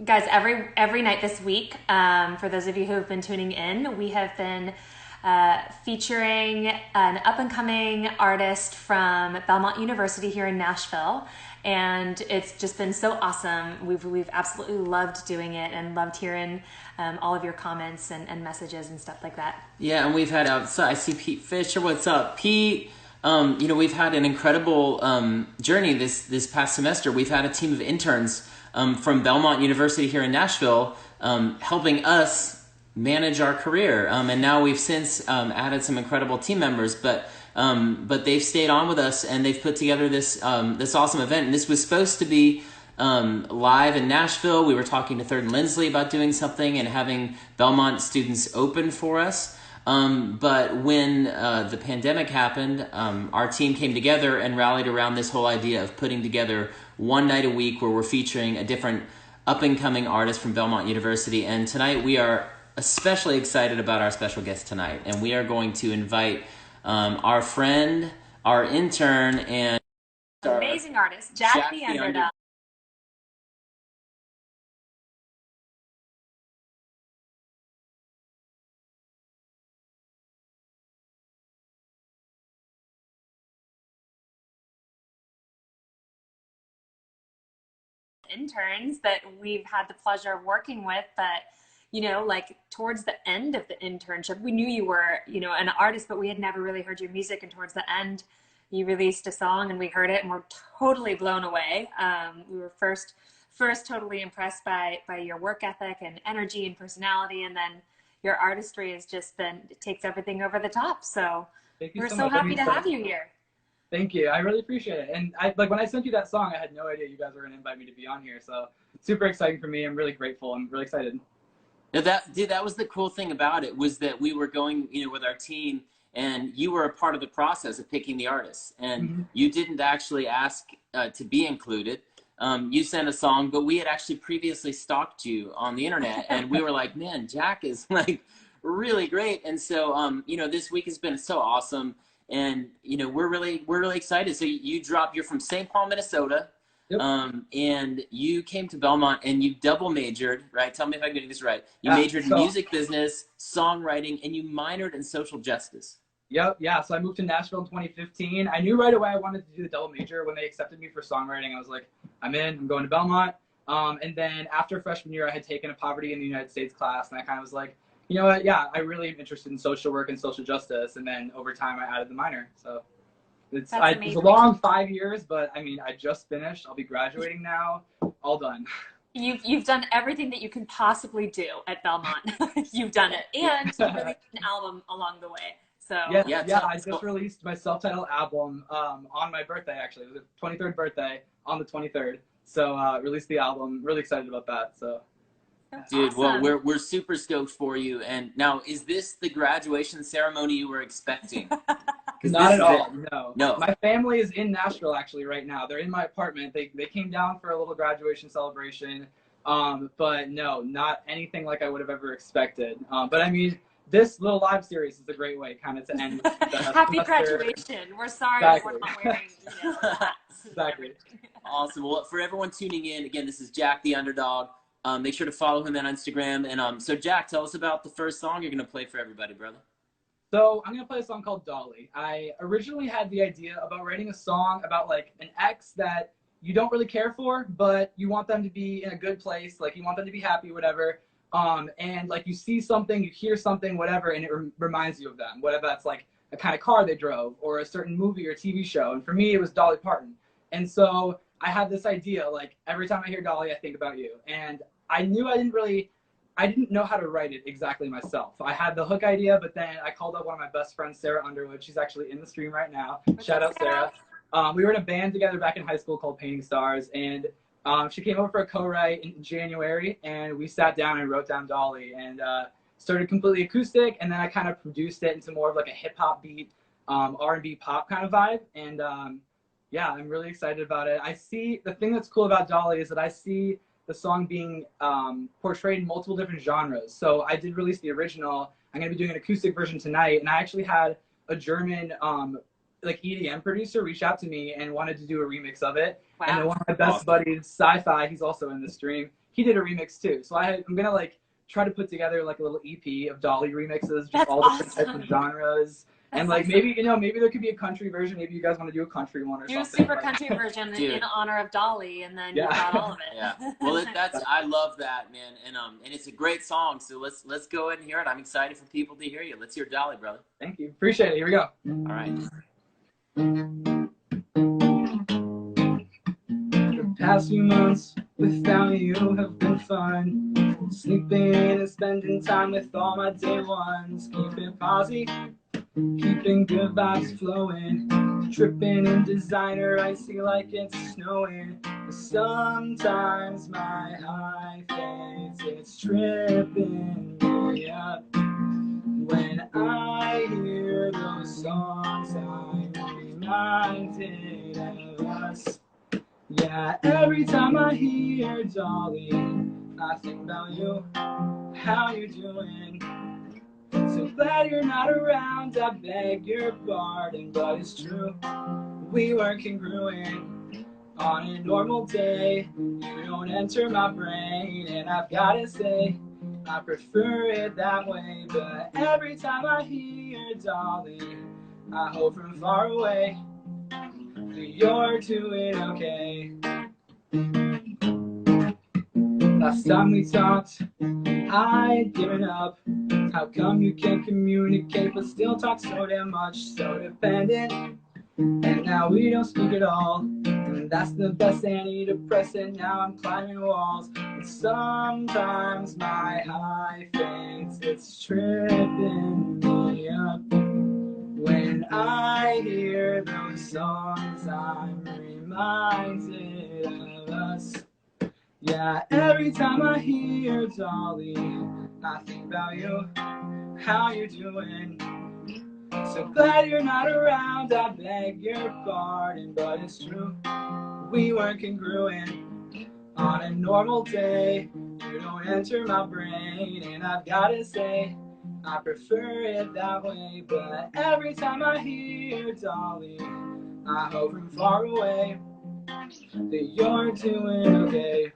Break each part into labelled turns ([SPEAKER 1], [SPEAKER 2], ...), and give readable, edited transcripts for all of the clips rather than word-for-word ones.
[SPEAKER 1] Guys, every night this week, for those of you who have been tuning in, we have been featuring an up and coming artist from Belmont University here in Nashville, and it's just been so awesome. We've absolutely loved doing it and loved hearing all of your comments and messages and stuff like that.
[SPEAKER 2] Yeah, and we've had outside. I see Pete Fisher. What's up, Pete? We've had an incredible journey this past semester. We've had a team of interns from Belmont University here in Nashville helping us manage our career. And now we've since added some incredible team members, but they've stayed on with us and they've put together this awesome event. And this was supposed to be live in Nashville. We were talking to Third and Lindsley about doing something and having Belmont students open for us. But when the pandemic happened, our team came together and rallied around this whole idea of putting together one night a week where we're featuring a different up-and-coming artist from Belmont University. And tonight we are especially excited about our special guest tonight. And we are going to invite our friend, our intern, and
[SPEAKER 1] Amazing artist, Jack the Underdog. Interns that we've had the pleasure of working with, but like towards the end of the internship, we knew you were, an artist, but we had never really heard your music. And towards the end, you released a song and we heard it and we're totally blown away. We were first totally impressed by your work ethic and energy and personality. And then your artistry has just been, it takes everything over the top. So
[SPEAKER 3] Thank you
[SPEAKER 1] we're
[SPEAKER 3] so
[SPEAKER 1] so
[SPEAKER 3] much. That
[SPEAKER 1] happy
[SPEAKER 3] means
[SPEAKER 1] to
[SPEAKER 3] so
[SPEAKER 1] have you here.
[SPEAKER 3] Thank you. I really appreciate it. And when I sent you that song, I had no idea you guys were going to invite me to be on here. So super exciting for me. I'm really grateful. I'm really excited.
[SPEAKER 2] now that was the cool thing about it, was that we were going, with our team, and you were a part of the process of picking the artists, and you didn't actually ask to be included. You sent a song, but we had actually previously stalked you on the internet, and we were like, man, Jack is like really great. And so, this week has been so awesome, and we're really excited. So you're from St. Paul, Minnesota.
[SPEAKER 3] Yep.
[SPEAKER 2] And you came to Belmont and you double majored, right? Tell me if I'm getting this right. You majored in music business, songwriting, and you minored in social justice.
[SPEAKER 3] Yep. Yeah. So I moved to Nashville in 2015. I knew right away I wanted to do the double major. When they accepted me for songwriting, I was like, I'm in. I'm going to Belmont. And then after freshman year, I had taken a poverty in the United States class, and I kind of was like, you know what? Yeah, I really am interested in social work and social justice. And then over time, I added the minor. So it's a long 5 years, but I mean, I just finished. I'll be graduating now. All done.
[SPEAKER 1] You've done everything that you can possibly do at Belmont. You've done it, and you released an album along the way. So
[SPEAKER 3] yeah. I just released my self-titled album on my birthday. Actually, it was the 23rd birthday on the 23rd. So released the album. Really excited about that. So.
[SPEAKER 1] That's
[SPEAKER 2] Dude,
[SPEAKER 1] awesome.
[SPEAKER 2] well, we're super stoked for you. And now, is this the graduation ceremony you were expecting?
[SPEAKER 3] Not at all. No.
[SPEAKER 2] No.
[SPEAKER 3] My family is in Nashville actually right now. They're in my apartment. They came down for a little graduation celebration. But no, not anything like I would have ever expected. But I mean, this little live series is a great way kind of to end the
[SPEAKER 1] Happy
[SPEAKER 3] semester.
[SPEAKER 1] graduation. We're sorry
[SPEAKER 3] Exactly.
[SPEAKER 1] we're not wearing hats.
[SPEAKER 3] Exactly.
[SPEAKER 2] Awesome. Well, for everyone tuning in, again, this is Jack the Underdog. Make sure to follow him on Instagram. And so, Jack, tell us about the first song you're going to play for everybody, brother.
[SPEAKER 3] So I'm going to play a song called Dolly. I originally had the idea about writing a song about like an ex that you don't really care for, but you want them to be in a good place. Like you want them to be happy, whatever. And like you see something, you hear something, whatever, and it reminds you of them. Whatever that's like a kind of car they drove or a certain movie or TV show. And for me, it was Dolly Parton. And so I had this idea, like every time I hear Dolly, I think about you. And I knew I didn't know how to write it exactly myself. I had the hook idea, but then I called up one of my best friends, Sarah Underwood. She's actually in the stream right now. Shout out, Sarah. We were in a band together back in high school called Painting Stars, and she came over for a co-write in January, and we sat down and wrote down Dolly, and started completely acoustic, and then I kind of produced it into more of like a hip-hop beat, R&B pop kind of vibe, and yeah, I'm really excited about it. The thing that's cool about Dolly is that I see the song being portrayed in multiple different genres. So I did release the original. I'm going to be doing an acoustic version tonight. And I actually had a German like EDM producer reach out to me and wanted to do a remix of it.
[SPEAKER 1] Wow.
[SPEAKER 3] And then one of my best buddies, Sci-Fi, he's also in the stream. he did a remix too. So I'm gonna like try to put together like a little EP of Dolly remixes, just
[SPEAKER 1] That's
[SPEAKER 3] all different types
[SPEAKER 1] awesome.
[SPEAKER 3] of genres.
[SPEAKER 1] That's
[SPEAKER 3] And like
[SPEAKER 1] awesome.
[SPEAKER 3] maybe maybe there could be a country version. Maybe you guys want to do a country one or
[SPEAKER 1] Do a
[SPEAKER 3] something.
[SPEAKER 1] super
[SPEAKER 3] Like,
[SPEAKER 1] country version
[SPEAKER 2] Dude.
[SPEAKER 1] in honor of Dolly, and then
[SPEAKER 3] Yeah.
[SPEAKER 1] you've got all of it.
[SPEAKER 2] Yeah. Well, that's I love that, man, and it's a great song. So let's go ahead and hear it. I'm excited for people to hear you. Let's hear Dolly, brother.
[SPEAKER 3] Thank you. Appreciate it. Here we go.
[SPEAKER 2] All right.
[SPEAKER 3] The past few months without you have been fun. Sleeping and spending time with all my day ones. Keeping positive, keeping good vibes flowing. Tripping in designer, icy like it's snowing. Sometimes my high fades, it's tripping me up. When I hear those songs, I'm reminded of us. Yeah, every time I hear Dolly, I think about you, how you doing. So glad you're not around, I beg your pardon, but it's true, we were congruent. On a normal day, you don't enter my brain, and I've gotta say, I prefer it that way. But every time I hear Dolly, I hope from far away that you're doing okay. Last time we talked, I'd given up. How come you can't communicate but still talk so damn much? So dependent, and now we don't speak at all. And that's the best antidepressant, now I'm climbing walls. And sometimes my high fades, it's tripping me up. When I hear those songs, I'm reminded of us. Yeah, every time I hear Dolly, I think about you, how you doing. So glad you're not around, I beg your pardon, but it's true, we weren't congruent. On a normal day, you don't enter my brain, and I've gotta say, I prefer it that way. But every time I hear Dolly, I hope from far away that you're doing okay.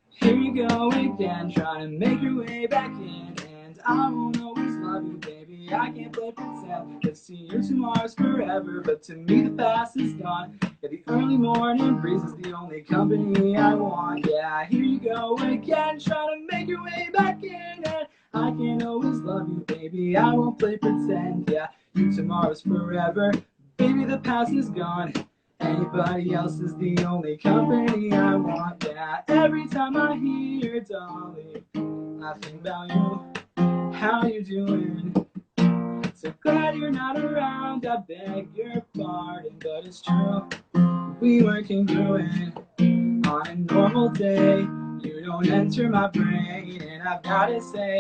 [SPEAKER 3] Here you go again, trying to make your way back in. And I won't always love you, baby, I can't play pretend. Cause to you tomorrow's forever, but to me the past is gone. Yeah, the early morning breeze is the only company I want. Yeah, here you go again, trying to make your way back in. And I can't always love you, baby, I won't play pretend. Yeah, you tomorrow's forever, baby, the past is gone. Anybody else is the only company I want. Yeah, every time I hear Dolly, I think about you, how you doing. So glad you're not around, I beg your pardon, but it's true, we were congruent. On a normal day, you don't enter my brain, and I've gotta say,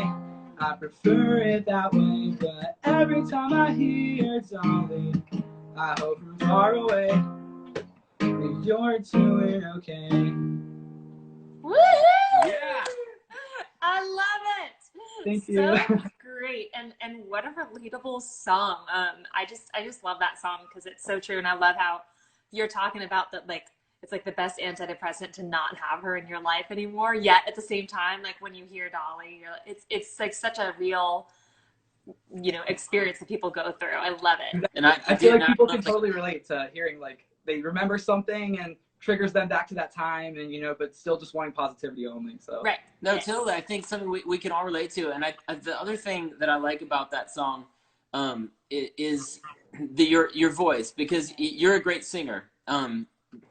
[SPEAKER 3] I prefer it that way. But every time I hear Dolly, I hope from far away that you're doing okay.
[SPEAKER 1] Woohoo!
[SPEAKER 2] Yeah.
[SPEAKER 1] I love it.
[SPEAKER 3] Thank you.
[SPEAKER 1] So great, and what a relatable song. I just love that song because it's so true, and I love how you're talking about that. Like, it's like the best antidepressant to not have her in your life anymore. Yet at the same time, like when you hear Dolly, it's like such a real, experience that people go through. I love it.
[SPEAKER 2] And
[SPEAKER 3] I feel like people can totally relate to hearing like they remember something and triggers them back to that time, and but still just wanting positivity only. So
[SPEAKER 1] Right.
[SPEAKER 2] No,
[SPEAKER 1] Yes.
[SPEAKER 2] totally. I think something we can all relate to. And the other thing that I like about that song is your voice, because you're a great singer,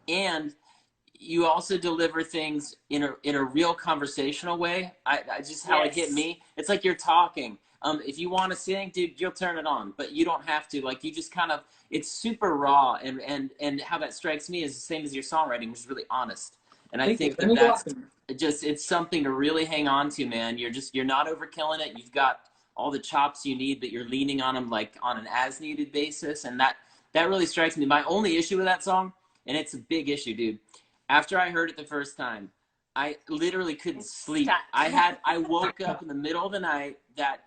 [SPEAKER 2] and you also deliver things in a real conversational way. I just how it hit
[SPEAKER 1] Yes.
[SPEAKER 2] me. It's like you're talking. If you want to sing, dude, you'll turn it on, but you don't have to. Like, you just kind of, it's super raw, and how that strikes me is the same as your songwriting, which is really honest. And I think that that's just, it's something to really hang on to, man. You're not overkilling it. You've got all the chops you need, but you're leaning on them like on an as needed basis. And that really strikes me. My only issue with that song, and it's a big issue, dude. After I heard it the first time, I literally couldn't sleep. I woke up in the middle of the night that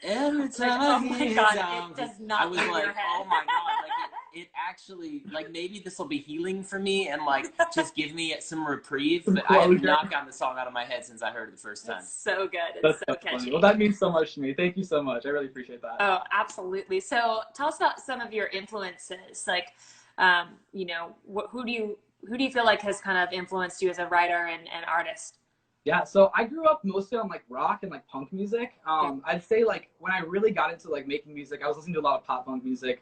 [SPEAKER 2] every time
[SPEAKER 1] Like, oh
[SPEAKER 2] I
[SPEAKER 1] my
[SPEAKER 2] hear
[SPEAKER 1] God,
[SPEAKER 2] songs,
[SPEAKER 1] it does not
[SPEAKER 2] I was
[SPEAKER 1] leave
[SPEAKER 2] like,
[SPEAKER 1] your head.
[SPEAKER 2] oh my God, like it actually, like, maybe this will be healing for me and like just give me some reprieve.
[SPEAKER 3] Some
[SPEAKER 2] But I have
[SPEAKER 3] closure.
[SPEAKER 2] not gotten the song out of my head since I heard it the first time.
[SPEAKER 1] It's so good. It's
[SPEAKER 3] That's
[SPEAKER 1] so
[SPEAKER 3] so
[SPEAKER 1] catchy.
[SPEAKER 3] funny. Well, that means so much to me. Thank you so much. I really appreciate that.
[SPEAKER 1] Oh, absolutely. So tell us about some of your influences. Like, you know, who do you feel like has kind of influenced you as a writer and artist?
[SPEAKER 3] Yeah, so I grew up mostly on like rock and like punk music. I'd say like when I really got into like making music, I was listening to a lot of pop punk music.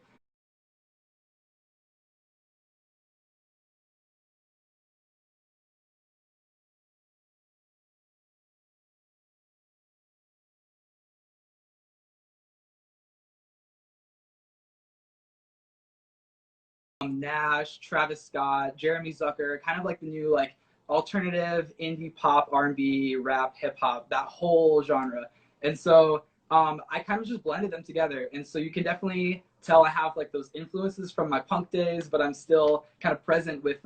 [SPEAKER 3] Nash, Travis Scott, Jeremy Zucker, kind of like the new like alternative indie pop, R&B, rap, hip hop, that whole genre. And so I kind of just blended them together. And so you can definitely tell I have like those influences from my punk days, but I'm still kind of present with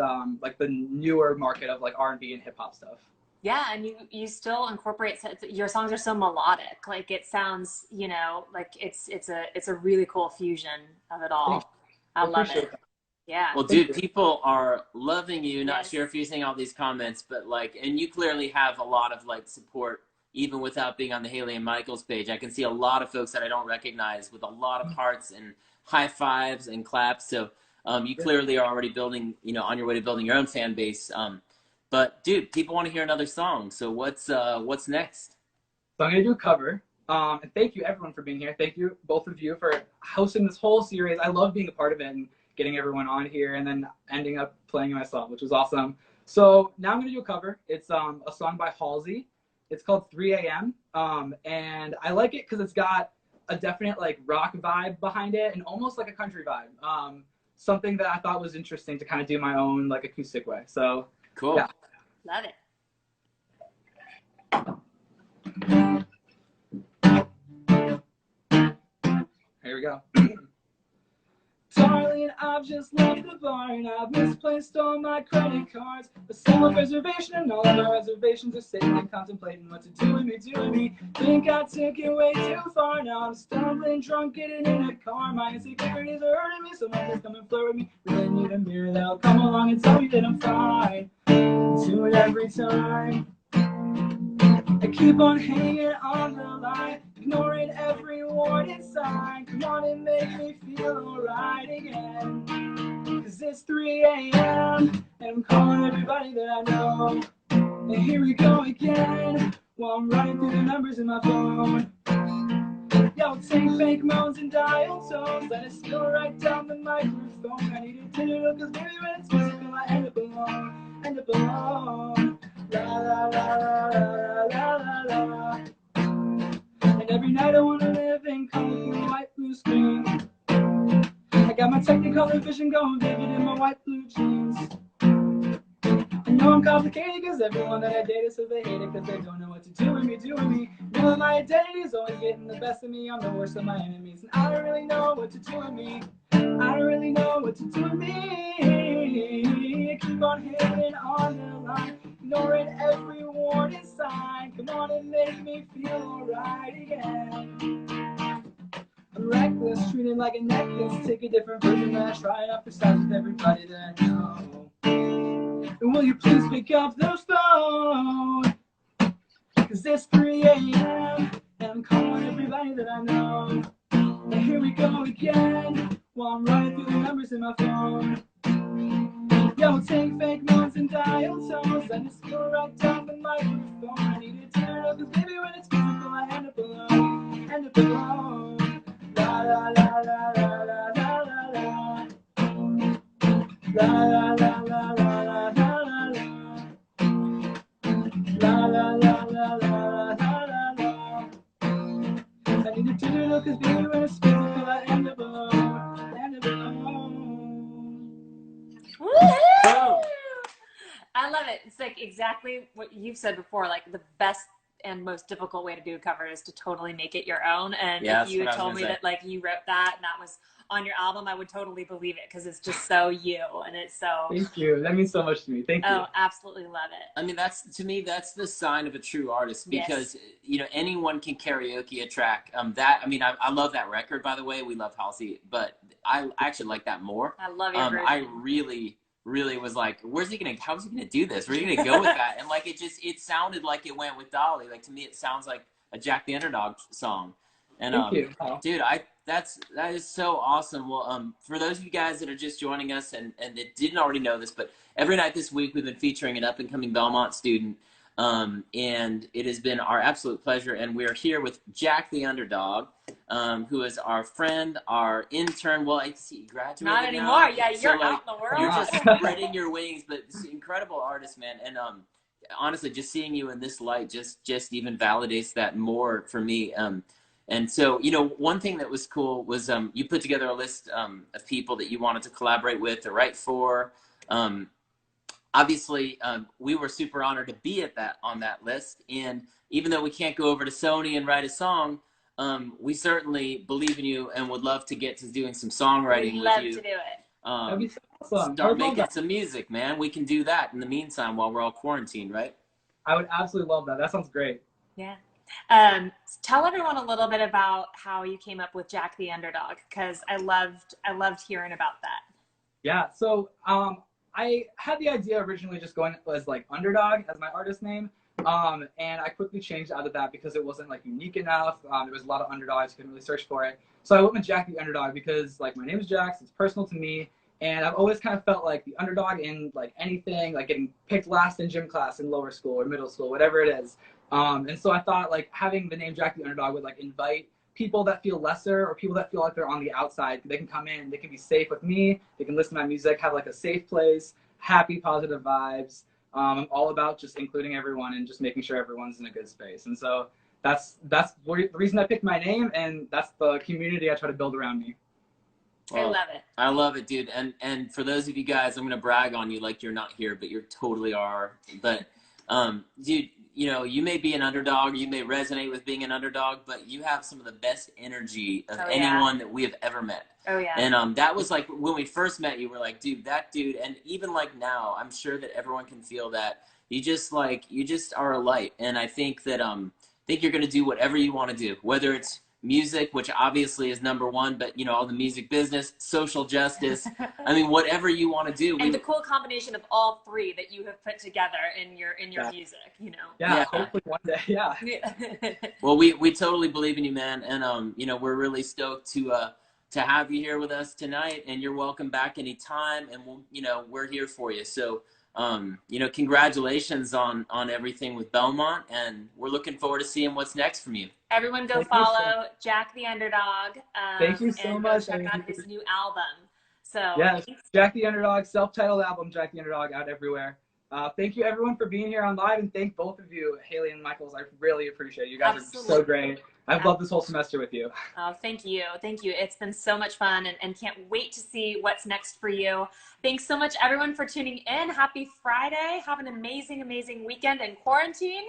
[SPEAKER 3] like the newer market of like R&B and hip hop stuff.
[SPEAKER 1] Yeah, and you still incorporate your songs are so melodic. Like it sounds, you know, like it's a really cool fusion of it
[SPEAKER 3] Thanks.
[SPEAKER 1] all. I
[SPEAKER 3] I
[SPEAKER 1] love
[SPEAKER 3] appreciate
[SPEAKER 1] it.
[SPEAKER 3] that.
[SPEAKER 1] Yeah.
[SPEAKER 2] Well,
[SPEAKER 3] Thank
[SPEAKER 2] dude,
[SPEAKER 3] you.
[SPEAKER 2] people are loving you. Not
[SPEAKER 1] Yes.
[SPEAKER 2] sure if you're seeing all these comments, but like, and you clearly have a lot of like support, even without being on the Haley and Michaels page. I can see a lot of folks that I don't recognize with a lot of hearts and high fives and claps. So you clearly are already building, you know, on your way to building your own fan base. But dude, people want to hear another song. So what's next?
[SPEAKER 3] So I'm gonna do a cover. And thank you everyone for being here. Thank you both of you for hosting this whole series. I love being a part of it and getting everyone on here and then ending up playing myself, which was awesome. So now I'm gonna do a cover. It's a song by Halsey. It's called 3 a.m. And I like it because it's got a definite like rock vibe behind it and almost like a country vibe. Something that I thought was interesting to kind of do my own like acoustic way. So
[SPEAKER 2] Cool.
[SPEAKER 3] yeah.
[SPEAKER 1] Love it.
[SPEAKER 3] Here we go. Darling, I've just left the bar and I've misplaced all my credit cards. A self-reservation and all of my reservations are sitting and contemplating what to do with me. Think I took it way too far. Now I'm stumbling drunk, getting in a car. My insecurities are hurting me, someone just come and flirt with me. Really need a mirror that'll come along and tell me that I'm fine. Do it every time. I keep on hanging on the line, ignoring every warning sign. Come on and make me feel alright again. Cause it's 3 a.m. and I'm calling everybody that I know. And here we go again, while I'm running through the numbers in my phone. Yo, take fake moans and dial tones, let it spill right down the microphone. I need it digital cause baby when it's physical I end up alone, end up alone. La la la la la la la la. And every night I wanna live in colorful white blue screen. I got my Technicolor vision going vivid in my white blue jeans. I know I'm complicated cause everyone that I dated says they hate it cause they don't know what to do with me. Knowing my identity is always getting the best of me. I'm the worst of my enemies and I don't really know what to do with me. I don't really know what to do with me. I keep on hitting on the line, ignoring every warning sign. Come on and make me feel alright again. I'm reckless, treated like a necklace. Take a different version and I try it out for size with everybody that I know. And will you please pick up the phone? Cause it's 3 a.m. and I'm calling everybody that I know. And here we go again, while I'm running through the numbers in my phone. Yo, take fake moans and dial tones, let it spill right down the microphone. I need it to turn up cause baby when it's physical I end up alone, end up alone. La la la la la la la la la. La la la la la la la la la. La la la la la la la la. I need it to turn up cause baby when it's physical I end up alone, end up alone.
[SPEAKER 1] Woo! I love it. It's like exactly what you've said before. Like the best and most difficult way to do a cover is to totally make it your own. And
[SPEAKER 2] Yeah,
[SPEAKER 1] if
[SPEAKER 2] that's
[SPEAKER 1] you
[SPEAKER 2] what
[SPEAKER 1] had
[SPEAKER 2] I was
[SPEAKER 1] told me
[SPEAKER 2] gonna say.
[SPEAKER 1] that like you wrote that and that was on your album, I would totally believe it because it's just so you, and it's so.
[SPEAKER 3] Thank you. That means so much to me. Thank you.
[SPEAKER 1] Oh, absolutely love it.
[SPEAKER 2] I mean, to me, that's the sign of a true artist because,
[SPEAKER 1] Yes.
[SPEAKER 2] anyone can karaoke a track. I love that record, by the way. We love Halsey, but I actually like that more.
[SPEAKER 1] I love your version.
[SPEAKER 2] I really was like, how's he gonna do this? Where's he gonna go with that? And like, it sounded like it went with Dolly. Like, to me, it sounds like a Jack the Underdog song. And
[SPEAKER 3] Thank you.
[SPEAKER 2] dude, that is so awesome. Well, for those of you guys that are just joining us and that didn't already know this, but every night this week we've been featuring an up and coming Belmont student, and it has been our absolute pleasure. And we are here with Jack the Underdog, who is our friend, our intern. Well, I see you graduated.
[SPEAKER 1] Not anymore.
[SPEAKER 2] Now.
[SPEAKER 1] Yeah, you're
[SPEAKER 2] so,
[SPEAKER 1] out in the world.
[SPEAKER 2] You're just spreading your wings, but incredible artist, man. And honestly, just seeing you in this light just even validates that more for me. And so, one thing that was cool was you put together a list of people that you wanted to collaborate with or write for. Obviously, we were super honored to be on that list. And even though we can't go over to Sony and write a song, we certainly believe in you and would love to get to doing some songwriting with you.
[SPEAKER 1] We'd love to do it.
[SPEAKER 3] That'd be so awesome.
[SPEAKER 2] Start making some music, man. We can do that in the meantime while we're all quarantined, right?
[SPEAKER 3] I would absolutely love that. That sounds great.
[SPEAKER 1] Yeah. Tell everyone a little bit about how you came up with Jack the Underdog, because I loved hearing about that.
[SPEAKER 3] Yeah. So I had the idea originally just going as like Underdog as my artist name. And I quickly changed out of that because it wasn't like unique enough. There was a lot of underdogs, couldn't really search for it. So I went with Jack the Underdog because like my name is Jax, it's personal to me. And I've always kind of felt like the underdog in like anything, like getting picked last in gym class in lower school or middle school, whatever it is. And so I thought like having the name Jack the Underdog would like invite people that feel lesser or people that feel like they're on the outside. They can come in, they can be safe with me, they can listen to my music, have like a safe place, happy, positive vibes. I'm all about just including everyone and just making sure everyone's in a good space. And so that's the reason I picked my name, and that's the community I try to build around me.
[SPEAKER 1] Well, I love it.
[SPEAKER 2] I love it, dude. And for those of you guys, I'm gonna brag on you like you're not here, but you totally are. But dude, you may be an underdog, you may resonate with being an underdog, but you have some of the best energy of anyone that we have ever met.
[SPEAKER 1] Oh yeah.
[SPEAKER 2] And that was like when we first met you, we're like, dude, that dude. And even like now, I'm sure that everyone can feel that you just are a light. And I think that you're gonna do whatever you want to do, whether it's music, which obviously is number one, but all the music business, social justice, I mean, whatever you want to do.
[SPEAKER 1] And the cool combination of all three that you have put together in your music,
[SPEAKER 3] Yeah, hopefully one day, yeah.
[SPEAKER 2] Well, we totally believe in you, man, and we're really stoked to have you here with us tonight, and you're welcome back anytime, and we're here for you. So congratulations on everything with Belmont, and we're looking forward to seeing what's next from you.
[SPEAKER 1] Everyone go follow Jack the Underdog.
[SPEAKER 3] Thank you so much.
[SPEAKER 1] Check out his new album. So
[SPEAKER 3] yes, Jack the Underdog, self-titled album, Jack the Underdog, out everywhere. Thank you everyone for being here on live, and thank both of you, Haley and Michaels. I really appreciate it. You guys are so great. I've loved this whole semester with you.
[SPEAKER 1] Oh, thank you. Thank you. It's been so much fun, and can't wait to see what's next for you. Thanks so much, everyone, for tuning in. Happy Friday. Have an amazing, amazing weekend in quarantine.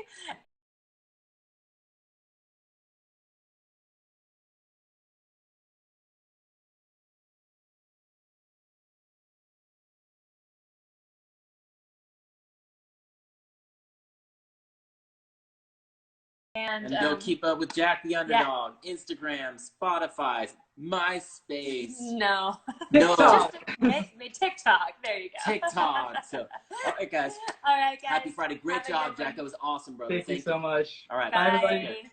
[SPEAKER 1] And
[SPEAKER 2] go keep up with Jack the Underdog. Yeah. Instagram, Spotify, MySpace.
[SPEAKER 1] No.
[SPEAKER 2] TikTok.
[SPEAKER 1] TikTok. There you go.
[SPEAKER 2] TikTok. So, all right, guys.
[SPEAKER 1] All right, guys.
[SPEAKER 2] Happy Friday. Great job, Jack. That was awesome, brother.
[SPEAKER 3] Thank you so much.
[SPEAKER 2] All right.
[SPEAKER 3] Bye everybody.